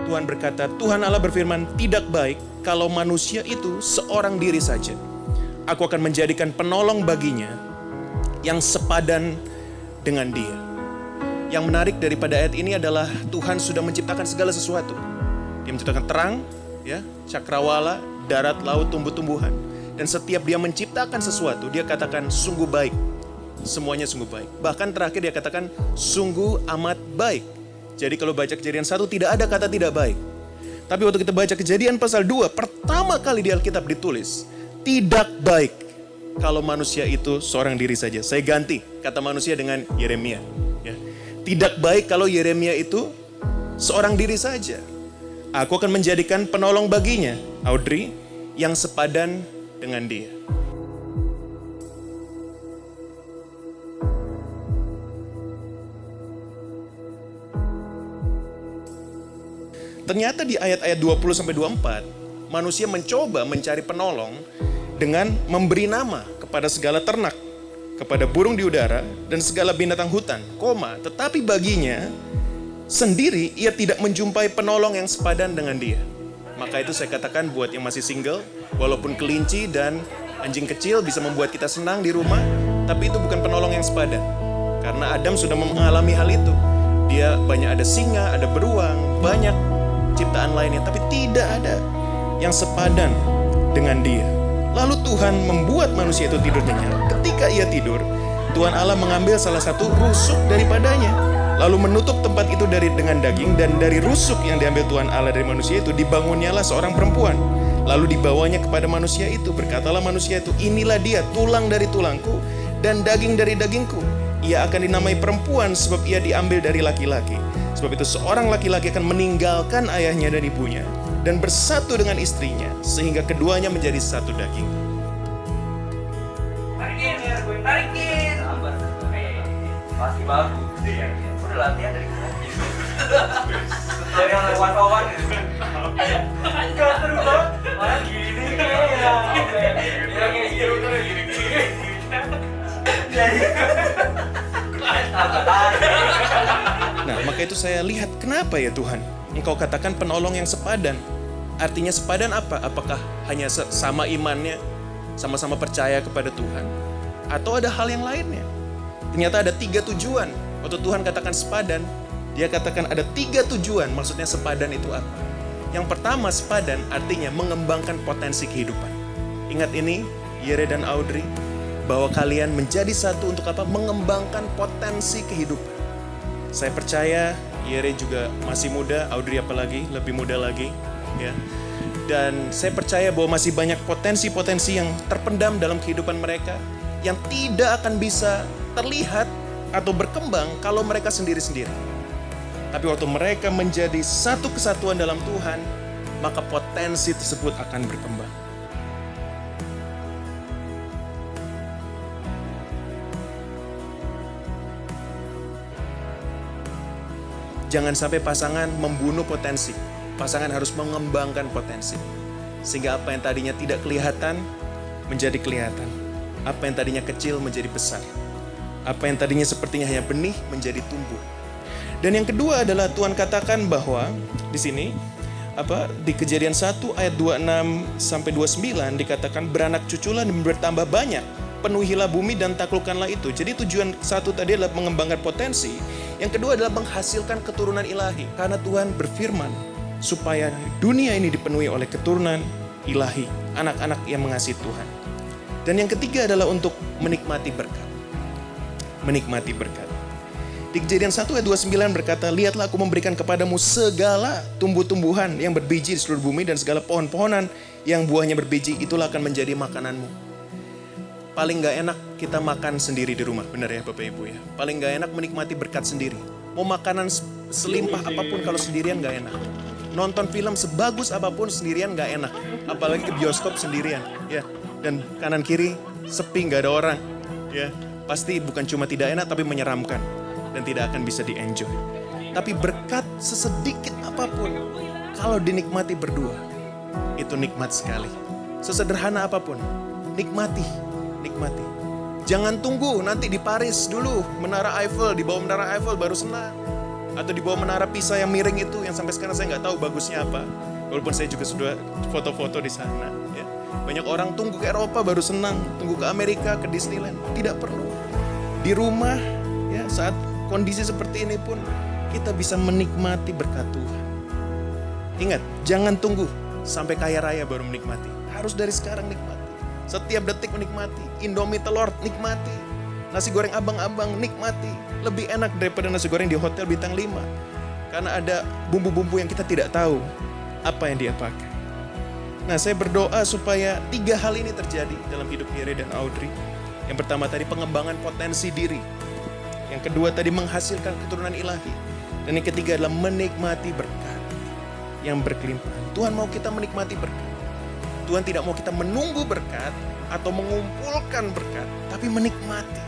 Tuhan berkata, Tuhan Allah berfirman, tidak baik kalau manusia itu seorang diri saja. Aku akan menjadikan penolong baginya yang sepadan dengan dia. Yang menarik daripada ayat ini adalah Tuhan sudah menciptakan segala sesuatu. Dia menciptakan terang, ya, cakrawala, darat, laut, tumbuh-tumbuhan. Dan setiap dia menciptakan sesuatu, dia katakan sungguh baik. Semuanya sungguh baik. Bahkan terakhir dia katakan sungguh amat baik. Jadi kalau baca Kejadian 1 tidak ada kata tidak baik. Tapi waktu kita baca Kejadian pasal 2, pertama kali di Alkitab ditulis, tidak baik kalau manusia itu seorang diri saja. Saya ganti kata manusia dengan Yeremia. Ya. Tidak baik kalau Yeremia itu seorang diri saja. Aku akan menjadikan penolong baginya, Audrey, yang sepadan dengan dia. Ternyata di ayat-ayat 20-24, manusia mencoba mencari penolong dengan memberi nama kepada segala ternak, kepada burung di udara, dan segala binatang hutan, tetapi baginya sendiri ia tidak menjumpai penolong yang sepadan dengan dia. Maka itu saya katakan buat yang masih single, walaupun kelinci dan anjing kecil bisa membuat kita senang di rumah, tapi itu bukan penolong yang sepadan. Karena Adam sudah mengalami hal itu. Dia banyak ada singa, ada beruang, banyak ciptaan lainnya, tapi tidak ada yang sepadan dengan dia. Lalu Tuhan membuat manusia itu tidur nyenyak. Ketika ia tidur, Tuhan Allah mengambil salah satu rusuk daripadanya, lalu menutup tempat itu dengan daging, dan dari rusuk yang diambil Tuhan Allah dari manusia itu dibangunnyalah seorang perempuan. Lalu dibawanya kepada manusia itu. Berkatalah manusia itu, inilah dia, tulang dari tulangku dan daging dari dagingku. Ia akan dinamai perempuan sebab ia diambil dari laki-laki. Sebab itu seorang laki-laki akan meninggalkan ayahnya dan ibunya dan bersatu dengan istrinya sehingga keduanya menjadi satu daging. Tarikin. Masih bagus. Udah latihan dari kemarin. Setelah yang lewat kawan. Gak seru banget. Malah gini ya. Yang gitu terus gini. Nah, maka itu saya lihat, kenapa ya Tuhan Engkau katakan penolong yang sepadan? Artinya sepadan apa? Apakah hanya sama imannya, sama-sama percaya kepada Tuhan? Atau ada hal yang lainnya? Ternyata ada 3 tujuan. Waktu Tuhan katakan sepadan, dia katakan ada 3 tujuan. Maksudnya sepadan itu apa? Yang pertama, sepadan artinya mengembangkan potensi kehidupan. Ingat ini, Yere dan Audrey, bahwa kalian menjadi satu untuk apa? Mengembangkan potensi kehidupan. Saya percaya Yere juga masih muda, Audrey apalagi lebih muda lagi, ya. Dan saya percaya bahwa masih banyak potensi-potensi yang terpendam dalam kehidupan mereka yang tidak akan bisa terlihat atau berkembang kalau mereka sendiri-sendiri. Tapi waktu mereka menjadi satu kesatuan dalam Tuhan, maka potensi tersebut akan berkembang. Jangan sampai pasangan membunuh potensi. Pasangan harus mengembangkan potensi. Sehingga apa yang tadinya tidak kelihatan, menjadi kelihatan. Apa yang tadinya kecil menjadi besar. Apa yang tadinya sepertinya hanya benih, menjadi tumbuh. Dan yang kedua adalah Tuhan katakan bahwa di sini, di Kejadian 1 ayat 26-29 dikatakan beranak cuculah dan bertambah banyak. Penuhilah bumi dan taklukkanlah itu. Jadi tujuan satu tadi adalah mengembangkan potensi. Yang kedua adalah menghasilkan keturunan ilahi. Karena Tuhan berfirman supaya dunia ini dipenuhi oleh keturunan ilahi. Anak-anak yang mengasihi Tuhan. Dan yang ketiga adalah untuk menikmati berkat. Menikmati berkat. Di Kejadian 1 ayat 29 berkata, lihatlah aku memberikan kepadamu segala tumbuh-tumbuhan yang berbiji di seluruh bumi dan segala pohon-pohonan yang buahnya berbiji, itulah akan menjadi makananmu. Paling gak enak kita makan sendiri di rumah, benar ya Bapak Ibu ya. Paling gak enak menikmati berkat sendiri. Mau makanan selimpah apapun kalau sendirian gak enak. Nonton film sebagus apapun sendirian gak enak. Apalagi ke bioskop sendirian, ya. Dan kanan kiri sepi, gak ada orang, ya. Pasti bukan cuma tidak enak tapi menyeramkan dan tidak akan bisa di-enjoy. Tapi berkat sesedikit apapun kalau dinikmati berdua, itu nikmat sekali. Sesederhana apapun, nikmati. Jangan tunggu nanti di Paris dulu, Menara Eiffel, di bawah Menara Eiffel baru senang. Atau di bawah menara Pisa yang miring itu, yang sampai sekarang saya nggak tahu bagusnya apa. Walaupun saya juga sudah foto-foto di sana. Ya. Banyak orang tunggu ke Eropa baru senang, tunggu ke Amerika, ke Disneyland. Tidak perlu. Di rumah, ya, saat kondisi seperti ini pun kita bisa menikmati berkat Tuhan. Ingat, jangan tunggu sampai kaya raya baru menikmati. Harus dari sekarang nikmati. Setiap detik menikmati. Indomie telur, nikmati. Nasi goreng abang-abang, nikmati. Lebih enak daripada nasi goreng di hotel bintang 5. Karena ada bumbu-bumbu yang kita tidak tahu apa yang dia pakai. Nah, saya berdoa supaya 3 hal ini terjadi dalam hidup Yere dan Audrey. Yang pertama tadi pengembangan potensi diri. Yang kedua tadi menghasilkan keturunan ilahi. Dan yang ketiga adalah menikmati berkat yang berkelimpahan. Tuhan mau kita menikmati berkat. Tuhan tidak mau kita menunggu berkat atau mengumpulkan berkat, tapi menikmati.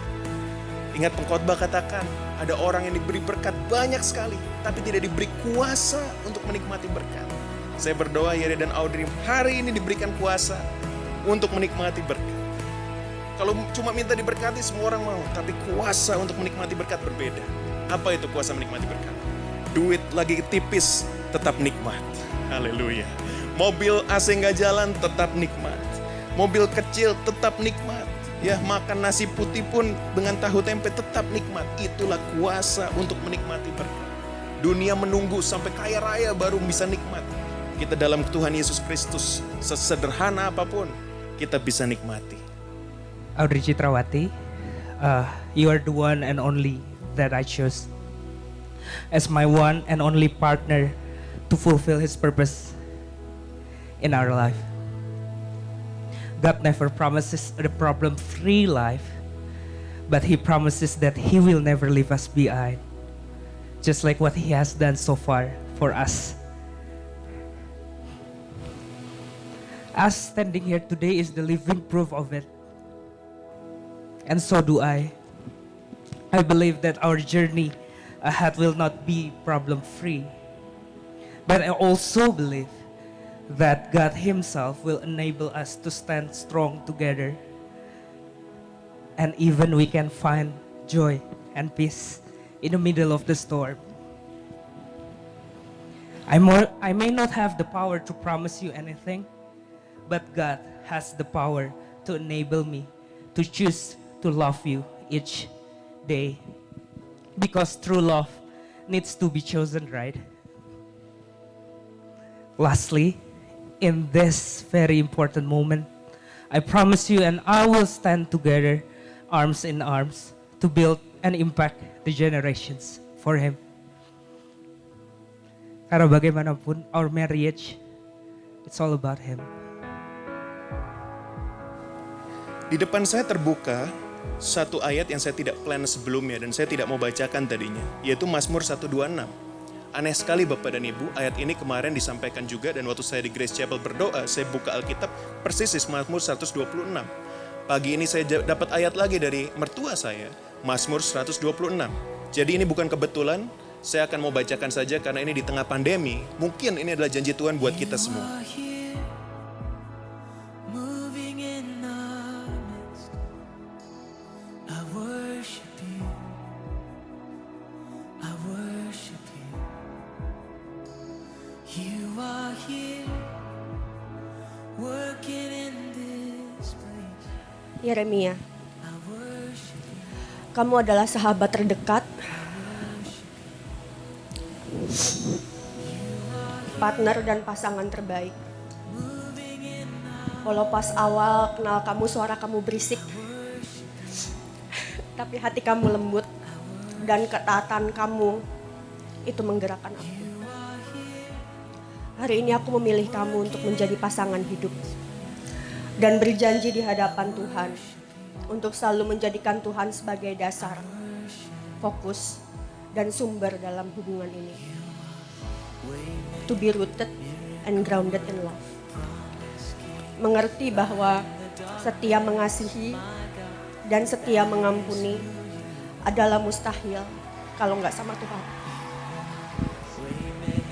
Ingat pengkhotbah katakan, ada orang yang diberi berkat banyak sekali, tapi tidak diberi kuasa untuk menikmati berkat. Saya berdoa Yere dan Audrey hari ini diberikan kuasa untuk menikmati berkat. Kalau cuma minta diberkati semua orang mau, tapi kuasa untuk menikmati berkat berbeda. Apa itu kuasa menikmati berkat? Duit lagi tipis, tetap nikmat. Haleluya. Mobil AC nggak jalan, tetap nikmat. Mobil kecil tetap nikmat. Ya, makan nasi putih pun dengan tahu tempe tetap nikmat. Itulah kuasa untuk menikmati berkat. Dunia menunggu sampai kaya raya baru bisa nikmat. Kita dalam Tuhan Yesus Kristus, sesederhana apapun, kita bisa nikmati. Audrey Citrawati, you are the one and only that I chose as my one and only partner to fulfill His purpose in our life. God never promises a problem-free life, but He promises that He will never leave us behind, just like what He has done so far for us. Us standing here today is the living proof of it. And so do I. I believe that our journey ahead will not be problem-free. But I also believe that God Himself will enable us to stand strong together. And even we can find joy and peace in the middle of the storm. I may not have the power to promise you anything, but God has the power to enable me to choose to love you each day. Because true love needs to be chosen, right? Lastly, in this very important moment, I promise you and I will stand together, arms in arms, to build and impact the generations for Him. Karena bagaimanapun, our marriage, it's all about Him. Di depan saya terbuka satu ayat yang saya tidak plan sebelumnya dan saya tidak mau bacakan tadinya, yaitu Mazmur 126. Aneh sekali Bapak dan Ibu, ayat ini kemarin disampaikan juga dan waktu saya di Grace Chapel berdoa, saya buka Alkitab persis di Mazmur 126. Pagi ini saya dapat ayat lagi dari mertua saya, Mazmur 126. Jadi ini bukan kebetulan, saya akan mau bacakan saja karena ini di tengah pandemi. Mungkin ini adalah janji Tuhan buat kita semua. Yeremia, kamu adalah sahabat terdekat, partner dan pasangan terbaik. Walau pas awal kenal kamu suara kamu berisik, tapi hati kamu lembut dan ketaatan kamu itu menggerakkan aku. Hari ini aku memilih kamu untuk menjadi pasangan hidup. Dan berjanji di hadapan Tuhan untuk selalu menjadikan Tuhan sebagai dasar, fokus, dan sumber dalam hubungan ini. To be rooted and grounded in love. Mengerti bahwa setia mengasihi dan setia mengampuni adalah mustahil kalau nggak sama Tuhan.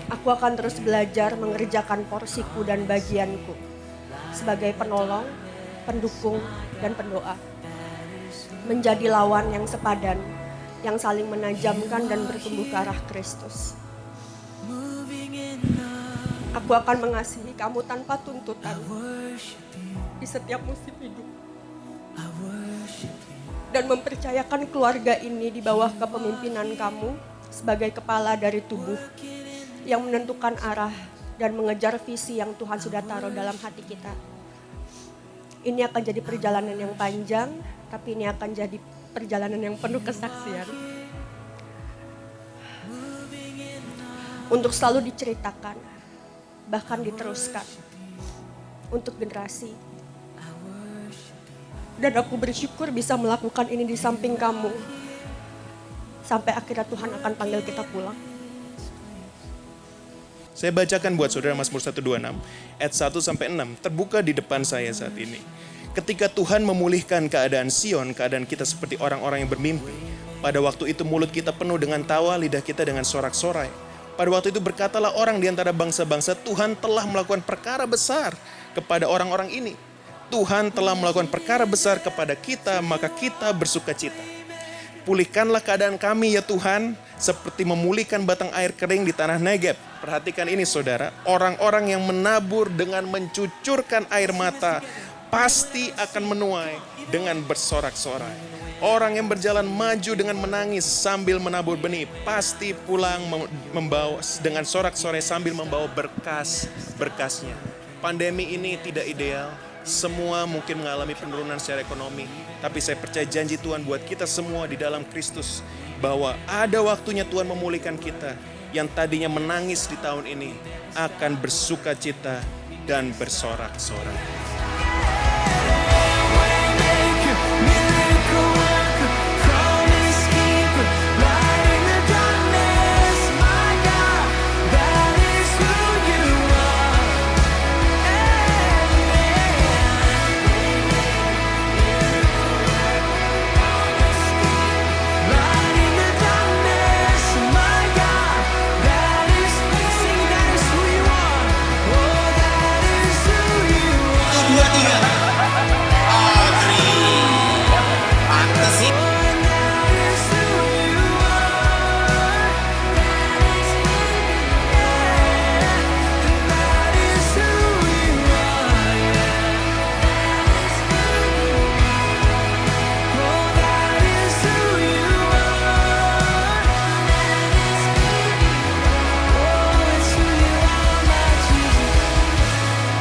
Aku akan terus belajar mengerjakan porsiku dan bagianku sebagai penolong, pendukung, dan pendoa. Menjadi lawan yang sepadan yang saling menajamkan dan bertumbuh ke arah Kristus. Aku akan mengasihi kamu tanpa tuntutan di setiap musim hidup. Dan mempercayakan keluarga ini di bawah kepemimpinan kamu sebagai kepala dari tubuh yang menentukan arah dan mengejar visi yang Tuhan sudah taruh dalam hati kita. Ini akan jadi perjalanan yang panjang, tapi ini akan jadi perjalanan yang penuh kesaksian. Untuk selalu diceritakan, bahkan diteruskan untuk generasi. Dan aku bersyukur bisa melakukan ini di samping kamu. Sampai akhirnya Tuhan akan panggil kita pulang. Saya bacakan buat saudara Mazmur 126, ayat 1-6, terbuka di depan saya saat ini. Ketika Tuhan memulihkan keadaan Sion, keadaan kita seperti orang-orang yang bermimpi. Pada waktu itu mulut kita penuh dengan tawa, lidah kita dengan sorak-sorai. Pada waktu itu berkatalah orang di antara bangsa-bangsa, Tuhan telah melakukan perkara besar kepada orang-orang ini. Tuhan telah melakukan perkara besar kepada kita, maka kita bersuka cita. Pulihkanlah keadaan kami ya Tuhan, seperti memulihkan batang air kering di tanah Negeb. Perhatikan ini saudara, orang-orang yang menabur dengan mencucurkan air mata, pasti akan menuai dengan bersorak-sorai. Orang yang berjalan maju dengan menangis sambil menabur benih, pasti pulang membawa dengan sorak-sorai sambil membawa berkas-berkasnya. Pandemi ini tidak ideal. Semua mungkin mengalami penurunan secara ekonomi. Tapi saya percaya janji Tuhan buat kita semua di dalam Kristus. Bahwa ada waktunya Tuhan memulihkan kita. Yang tadinya menangis di tahun ini akan bersuka cita dan bersorak-sorai.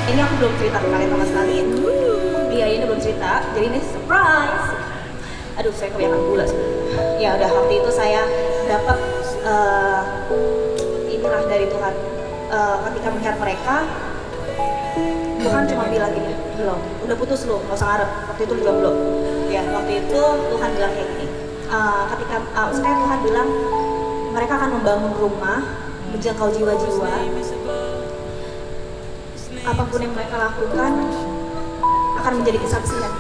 Ini aku belum cerita ke kalian sama sekali. Iya, ini belum cerita. Jadi ini surprise. Aduh, saya kebanyakan gula sih. Ya udah, waktu itu saya dapat inilah dari Tuhan. Ketika melihat mereka, Tuhan cuma bilang gini, belum, udah putus lu, nggak usah ngarep. Waktu itu juga belum. Ya, waktu itu Tuhan bilang kayak gini. Maksudnya Tuhan bilang mereka akan membangun rumah, menjangkau jiwa-jiwa. Apapun yang mereka lakukan akan menjadi kesaksian.